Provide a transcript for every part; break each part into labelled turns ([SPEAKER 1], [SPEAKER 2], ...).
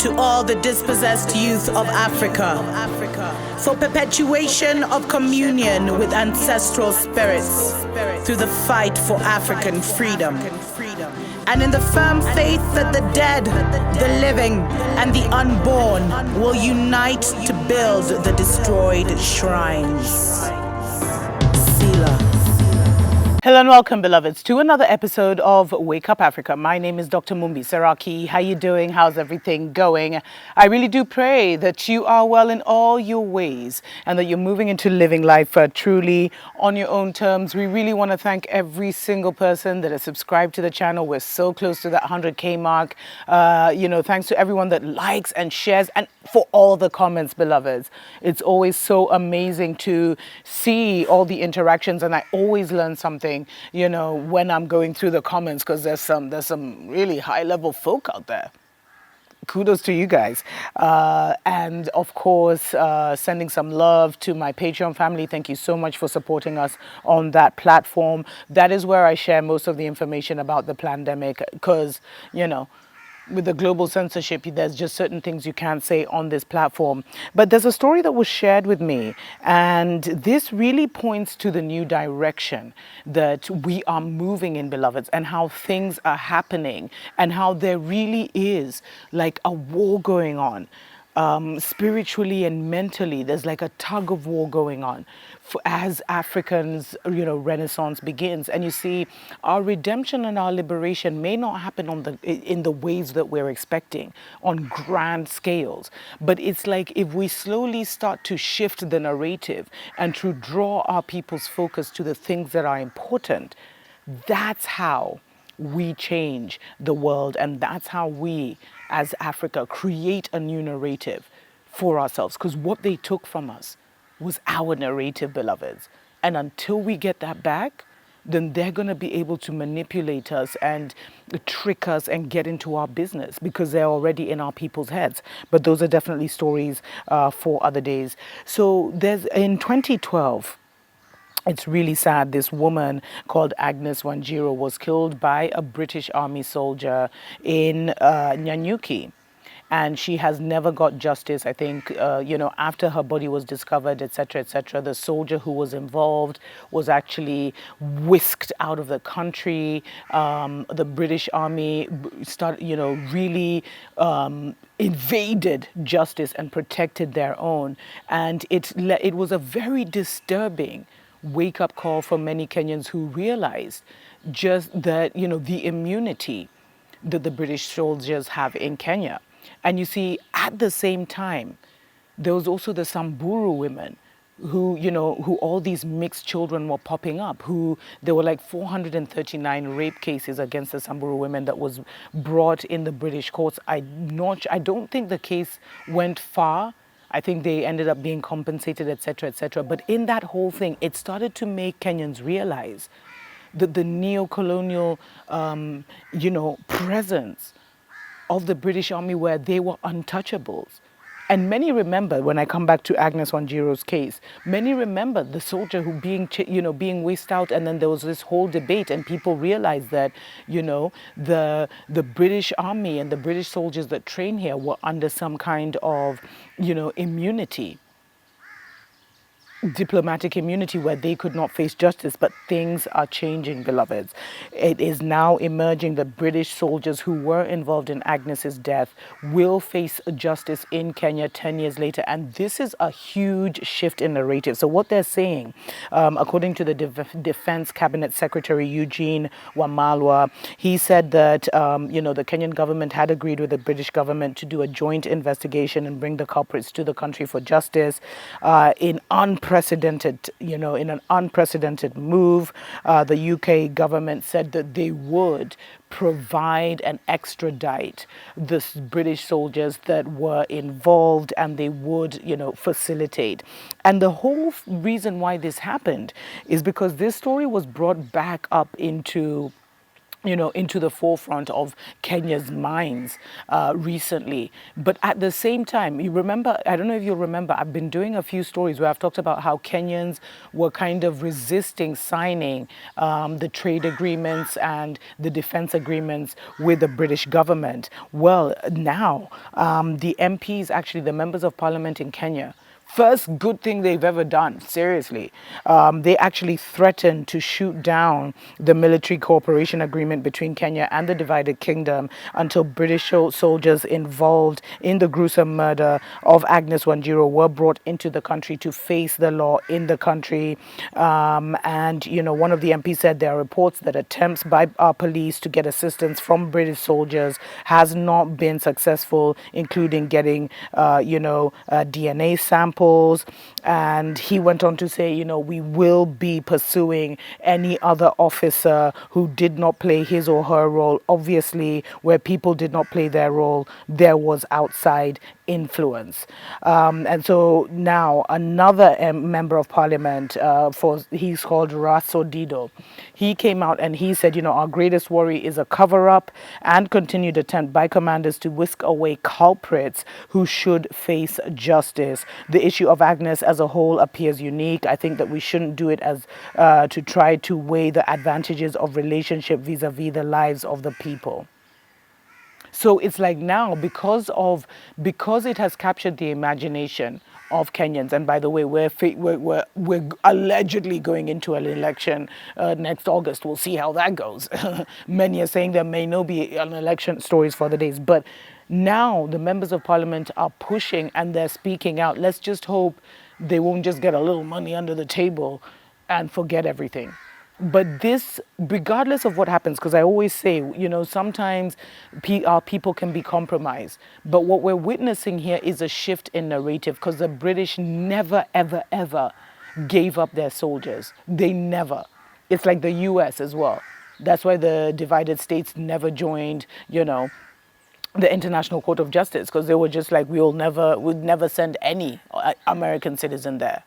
[SPEAKER 1] to all the dispossessed youth of Africa, for perpetuation of communion with ancestral spirits through the fight for African freedom, and in the firm faith that the dead, the living, and the unborn will unite to build the destroyed shrines. Selah. Hello and welcome, beloveds, to another episode of Wake Up Africa. My name is Dr. Mumbi Saraki. How you doing? How's everything going? I really do pray that you are well in all your ways and that you're moving into living life truly on your own terms. We really want to thank every single person that has subscribed to the channel. We're so close to that 100K mark. Thanks to everyone that likes and shares, and for all the comments, beloveds. It's always so amazing to see all the interactions, and I always learn something, when I'm going through the comments, because there's some really high level folk out there. Kudos to you guys. And of course, sending some love to my Patreon family. Thank you so much for supporting us on that platform. That is where I share most of the information about the pandemic, because, with the global censorship, there's just certain things you can't say on this platform. But there's a story that was shared with me, and this really points to the new direction that we are moving in, beloveds, and how things are happening, and how there really is like a war going on. Spiritually and mentally, there's like a tug of war going on as Africans, Renaissance begins. And you see, our redemption and our liberation may not happen in the ways that we're expecting on grand scales. But it's like if we slowly start to shift the narrative and to draw our people's focus to the things that are important, that's how we change the world, and that's how we as Africa create a new narrative for ourselves, because what they took from us was our narrative, beloveds, and until we get that back, then they're going to be able to manipulate us and trick us and get into our business, because they're already in our people's heads. But those are definitely stories for other days. So in 2012, it's really sad. This woman called Agnes Wanjiru was killed by a British Army soldier in Nyanyuki. And she has never got justice. I think, after her body was discovered, etc., the soldier who was involved was actually whisked out of the country. The British Army really invaded justice and protected their own. And it was a very disturbing wake-up call for many Kenyans who realized just that, the immunity that the British soldiers have in Kenya. And you see, at the same time, there was also the Samburu women who all these mixed children were popping up, there were like 439 rape cases against the Samburu women that was brought in the British courts. I don't think the case went far. I think they ended up being compensated, etc. But in that whole thing, it started to make Kenyans realize that the neo-colonial, presence of the British Army, where they were untouchables. And many remember, when I come back to Agnes Wanjiru's case, many remember the soldier who being whisked out, and then there was this whole debate, and people realized that, the British Army and the British soldiers that train here were under some kind of, immunity. Diplomatic immunity, where they could not face justice. But things are changing, beloveds. It is now emerging that British soldiers who were involved in Agnes's death will face justice in Kenya 10 years later, and this is a huge shift in narrative. So what they're saying, according to the Defense Cabinet Secretary Eugene Wamalwa, he said that the Kenyan government had agreed with the British government to do a joint investigation and bring the culprits to the country for justice in an unprecedented move. The UK government said that they would provide and extradite the British soldiers that were involved, and they would, facilitate. And the whole reason why this happened is because this story was brought back up into into the forefront of Kenya's minds recently. But at the same time, you remember, I don't know if you'll remember, I've been doing a few stories where I've talked about how Kenyans were kind of resisting signing the trade agreements and the defense agreements with the British government. Well, now the MPs, actually the members of parliament in Kenya, first good thing they've ever done, seriously. They actually threatened to shoot down the military cooperation agreement between Kenya and the divided kingdom until British soldiers involved in the gruesome murder of Agnes Wanjiru were brought into the country to face the law in the country. And, one of the MPs said there are reports that attempts by our police to get assistance from British soldiers has not been successful, including getting, DNA samples. And he went on to say, we will be pursuing any other officer who did not play his or her role. Obviously, where people did not play their role, there was outside influence. And so now another member of parliament, he's called Rasodido, he came out and he said, our greatest worry is a cover-up and continued attempt by commanders to whisk away culprits who should face justice. The issue of Agnes as a whole appears unique. I think that we shouldn't do it as to try to weigh the advantages of relationship vis-a-vis the lives of the people. So it's like now, because it has captured the imagination of Kenyans, and by the way, we're allegedly going into an election next August. We'll see how that goes. Many are saying there may not be an election stories for the days, but now the members of parliament are pushing and they're speaking out. Let's just hope they won't just get a little money under the table and forget everything. But this, regardless of what happens, because I always say, sometimes our people can be compromised. But what we're witnessing here is a shift in narrative, because the British never, ever, ever gave up their soldiers. They never. It's like the US as well. That's why the divided states never joined, the International Court of Justice, because they were just like, we'd never send any American citizen there.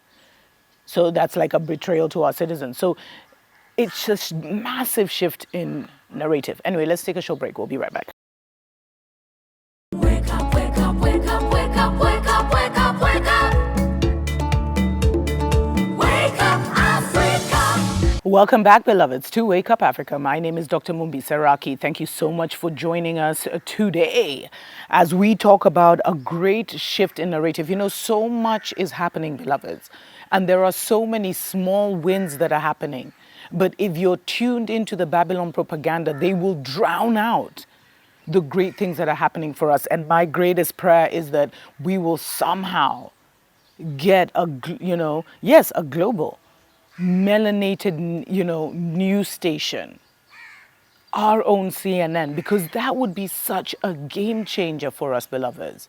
[SPEAKER 1] So that's like a betrayal to our citizens. So it's just massive shift in narrative. Anyway, let's take a short break. We'll be right back.
[SPEAKER 2] Wake up, wake up, wake up, wake up, wake up, wake up, wake up. Wake up, Africa.
[SPEAKER 1] Welcome back, beloveds, to Wake Up Africa. My name is Dr. Mumbi Seraki. Thank you so much for joining us today as we talk about a great shift in narrative. So much is happening, beloveds, and there are so many small wins that are happening. But if you're tuned into the Babylon propaganda, they will drown out the great things that are happening for us. And my greatest prayer is that we will somehow get a global melanated, news station, our own CNN, because that would be such a game changer for us, beloveds.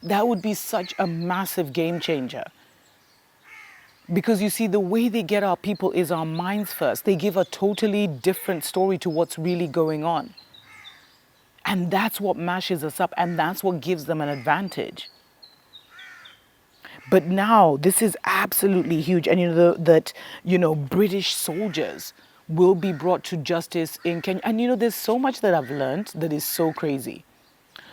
[SPEAKER 1] That would be such a massive game changer. Because you see, the way they get our people is our minds first. They give a totally different story to what's really going on. And that's what mashes us up, and that's what gives them an advantage. But now, this is absolutely huge. And British soldiers will be brought to justice in Kenya. And there's so much that I've learned that is so crazy.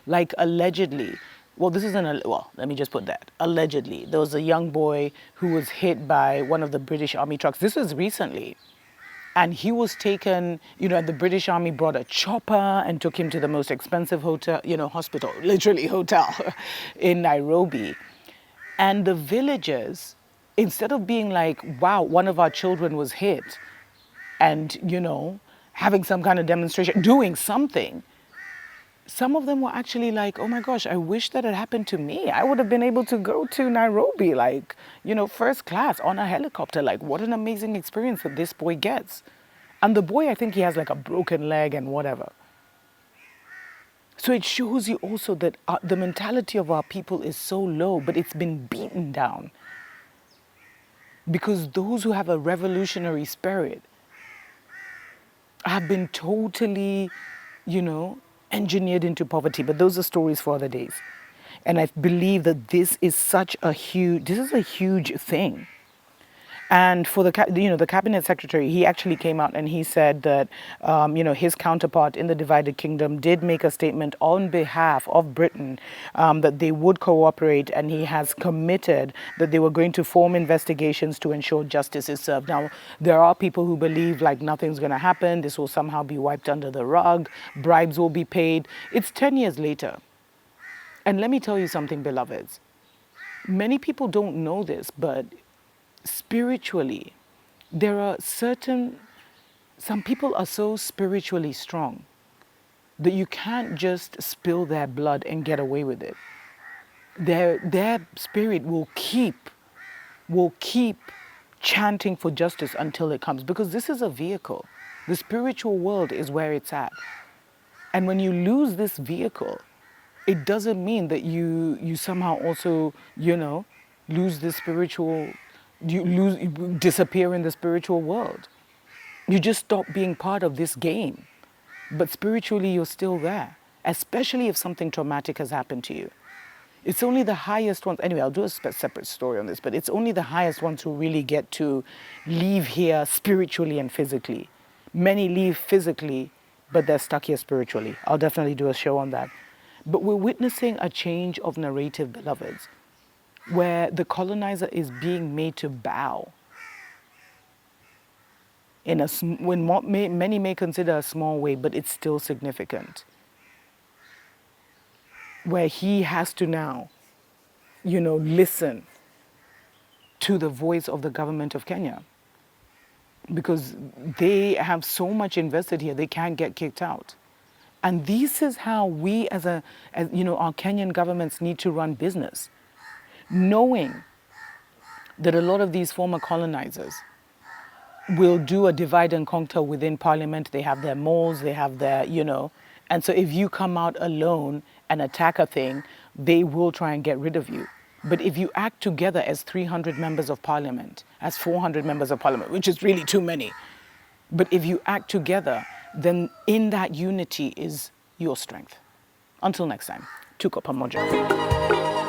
[SPEAKER 1] Like, allegedly, let me just put that. Allegedly, there was a young boy who was hit by one of the British Army trucks. This was recently. And he was taken, the British Army brought a chopper and took him to the most expensive hotel, hospital, literally hotel in Nairobi. And the villagers, instead of being like, wow, one of our children was hit, and, having some kind of demonstration, doing something, some of them were actually like, oh my gosh, I wish that had happened to me. I would have been able to go to Nairobi, first class on a helicopter. Like, what an amazing experience that this boy gets. And the boy, I think he has like a broken leg and whatever. So it shows you also that the mentality of our people is so low, but it's been beaten down. Because those who have a revolutionary spirit have been totally, engineered into poverty. But those are stories for other days. And I believe that this is a huge thing. And for the cabinet secretary, he actually came out and he said that, his counterpart in the divided kingdom did make a statement on behalf of Britain, that they would cooperate, and he has committed that they were going to form investigations to ensure justice is served. Now, there are people who believe like nothing's going to happen. This will somehow be wiped under the rug. Bribes will be paid. It's 10 years later. And let me tell you something, beloveds. Many people don't know this, but spiritually, some people are so spiritually strong that you can't just spill their blood and get away with it. Their spirit will keep chanting for justice until it comes, because this is a vehicle. The spiritual world is where it's at. And when you lose this vehicle, it doesn't mean that you somehow also, lose the spiritual, you disappear in the spiritual world. You just stop being part of this game. But spiritually, you're still there, especially if something traumatic has happened to you. It's only the highest ones, anyway, I'll do a separate story on this, but it's only the highest ones who really get to leave here spiritually and physically. Many leave physically, but they're stuck here spiritually. I'll definitely do a show on that. But we're witnessing a change of narrative, beloveds, where the colonizer is being made to bow in many may consider a small way, but it's still significant. Where he has to now, listen to the voice of the government of Kenya, because they have so much invested here, they can't get kicked out. And this is how we as our Kenyan governments need to run business, knowing that a lot of these former colonizers will do a divide and conquer within parliament. They have their moles, they have their, and so if you come out alone and attack a thing, they will try and get rid of you. But if you act together as 300 members of parliament, as 400 members of parliament, which is really too many, but if you act together, then in that unity is your strength. Until next time, tuko pamoja.